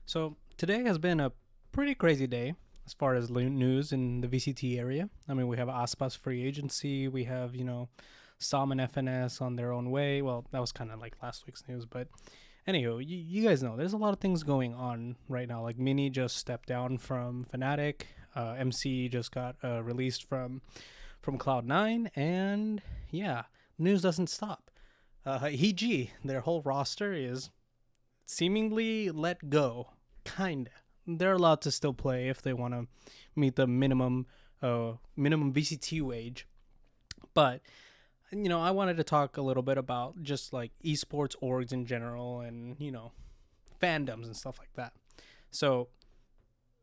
So today has been a pretty crazy day as far as news in the VCT area. I mean, we have Aspas free agency. We have, Sam and FNS on their own way. Well, that was kind of like last week's news, but anywho, you guys know there's a lot of things going on right now. Like Mini just stepped down from Fnatic. MC just got released from Cloud9, and yeah, news doesn't stop. EG, their whole roster is seemingly let go. Kinda. They're allowed to still play if they want to meet the minimum VCT wage. But I wanted to talk a little bit about just like esports orgs in general and fandoms and stuff like that. So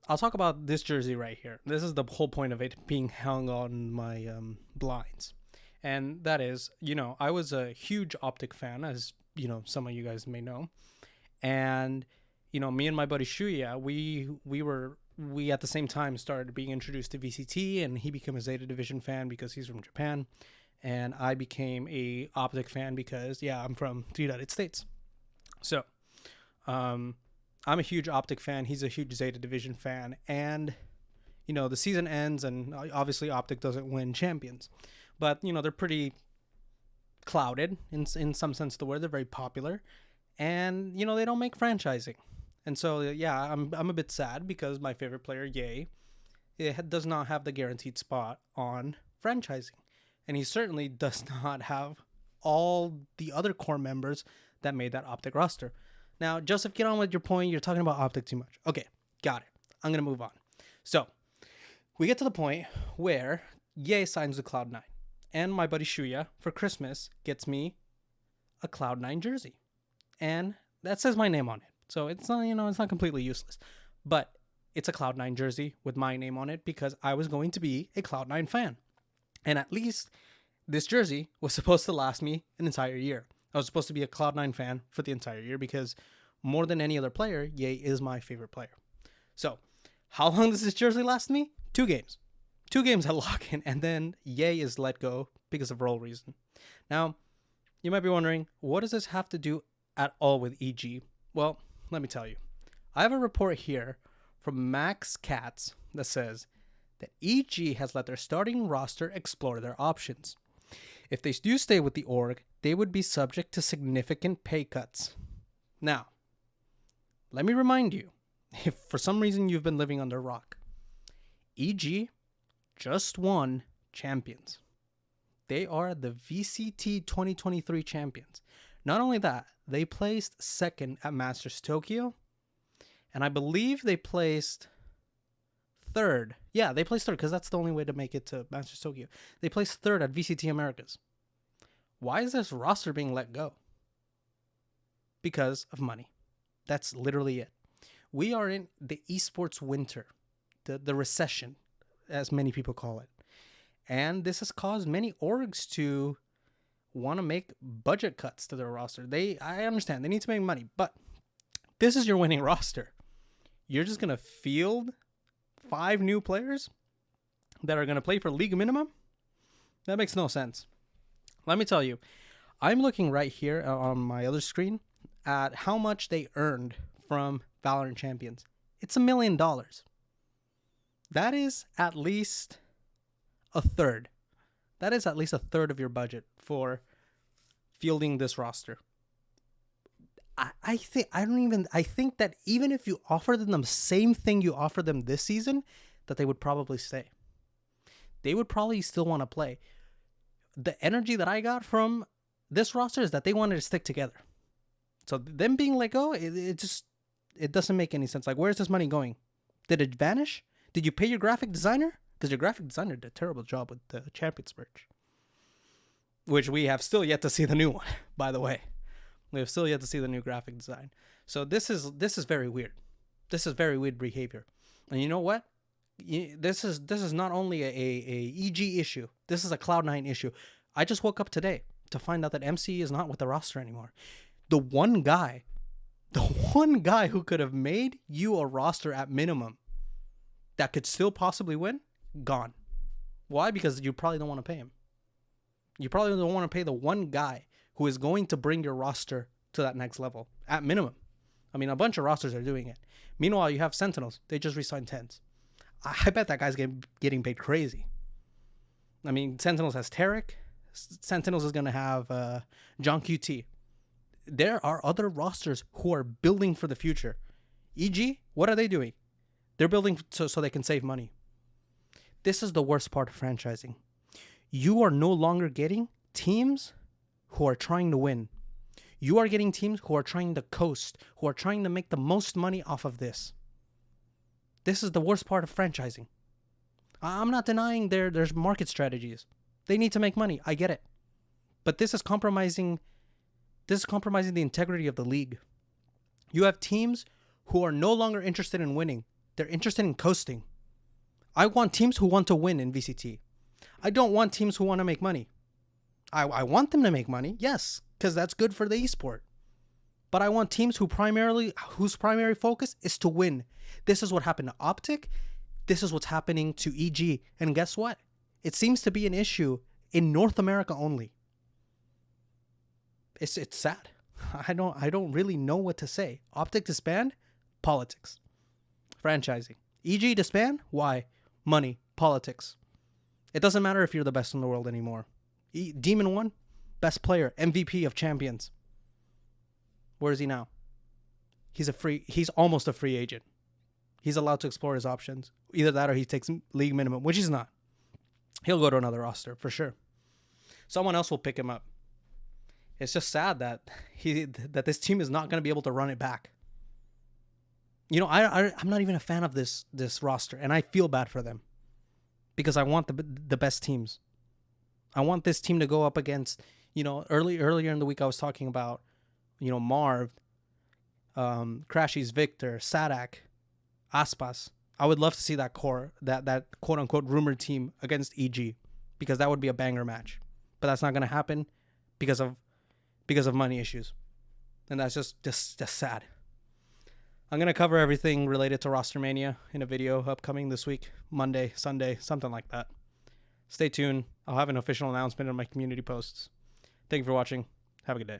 I'll talk about this jersey right here. This is the whole point of it being hung on my blinds. And that is, I was a huge Optic fan, as some of you guys may know. And me and my buddy Shuya, we at the same time started being introduced to VCT, and he became a Zeta Division fan because he's from Japan, and I became a Optic fan because I'm from the United States. So, I'm a huge Optic fan. He's a huge Zeta Division fan, and the season ends, and obviously Optic doesn't win champions, but they're pretty clouded in some sense of the word. They're very popular, and they don't make franchising. And so, I'm a bit sad because my favorite player, Ye, does not have the guaranteed spot on franchising. And he certainly does not have all the other core members that made that Optic roster. Now, Joseph, get on with your point. You're talking about Optic too much. Okay, got it. I'm going to move on. So, we get to the point where Ye signs with Cloud9. And my buddy Shuya, for Christmas, gets me a Cloud9 jersey. And that says my name on it. So it's not, it's not completely useless, but it's a Cloud9 jersey with my name on it because I was going to be a Cloud9 fan. And at least this jersey was supposed to last me an entire year. I was supposed to be a Cloud9 fan for the entire year because more than any other player, Ye is my favorite player. So how long does this jersey last me? 2 games. 2 games at lock-in, and then Ye is let go because of role reason. Now, you might be wondering, what does this have to do at all with EG? Well, let me tell you. I have a report here from Max Katz that says that EG has let their starting roster explore their options. If they do stay with the org, they would be subject to significant pay cuts. Now, let me remind you, if for some reason you've been living under a rock, EG just won champions. They are the VCT 2023 champions. Not only that, they placed second at Masters Tokyo, and I believe they placed third. Yeah, they placed third because that's the only way to make it to Masters Tokyo. They placed third at VCT Americas. Why is this roster being let go? Because of money. That's literally it. We are in the esports winter, the recession, as many people call it. And this has caused many orgs to want to make budget cuts to their roster. I understand they need to make money, but this is your winning roster. You're just going to field 5 new players that are going to play for league minimum? That makes no sense. Let me tell you, I'm looking right here on my other screen at how much they earned from Valorant Champions. It's $1 million. That is at least a third. That is at least a third of your budget for fielding this roster. I think that even if you offer them the same thing you offered them this season, that they would probably stay. They would probably still want to play. The energy that I got from this roster is that they wanted to stick together. So them being like, oh, it doesn't make any sense. Like, where's this money going? Did it vanish? Did you pay your graphic designer? Because your graphic designer did a terrible job with the Champions merch. Which we have still yet to see the new one, by the way. We have still yet to see the new graphic design. So this is very weird. This is very weird behavior. And you know what? This is not only a EG issue. This is a Cloud9 issue. I just woke up today to find out that MC is not with the roster anymore. The one guy who could have made you a roster at minimum that could still possibly win, gone. Why? Because you probably don't want to pay him. You probably don't want to pay the one guy who is going to bring your roster to that next level at minimum. I mean, a bunch of rosters are doing it. Meanwhile, you have Sentinels. They just re-signed Tens. I bet that guy's getting paid crazy. I mean, Sentinels has Tarek. Sentinels is going to have John QT. There are other rosters who are building for the future. EG, what are they doing? They're building so they can save money. This is the worst part of franchising. You are no longer getting teams who are trying to win. You are getting teams who are trying to coast, who are trying to make the most money off of this. This is the worst part of franchising. I'm not denying there's market strategies. They need to make money. I get it. But this is compromising the integrity of the league. You have teams who are no longer interested in winning. They're interested in coasting. I want teams who want to win in VCT. I don't want teams who want to make money. I want them to make money, yes, because that's good for the esport. But I want teams whose primary focus is to win. This is what happened to Optic. This is what's happening to EG. And guess what? It seems to be an issue in North America only. It's sad. I don't really know what to say. Optic disband, politics. Franchising. EG disband, why? Money, politics. It doesn't matter if you're the best in the world anymore. Demon 1, best player, MVP of champions. Where is he now? He's almost a free agent. He's allowed to explore his options. Either that or he takes league minimum, which he's not. He'll go to another roster for sure. Someone else will pick him up. It's just sad that this team is not going to be able to run it back. You know, I'm not even a fan of this roster, and I feel bad for them because I want the best teams. I want this team to go up against, you know, earlier in the week I was talking about, you know, Marv, Crashy's Victor, Sadak, Aspas. I would love to see that that quote unquote rumored team against EG because that would be a banger match. But that's not going to happen because of money issues. And that's just sad. I'm going to cover everything related to Roster Mania in a video upcoming this week, Monday, Sunday, something like that. Stay tuned. I'll have an official announcement on my community posts. Thank you for watching. Have a good day.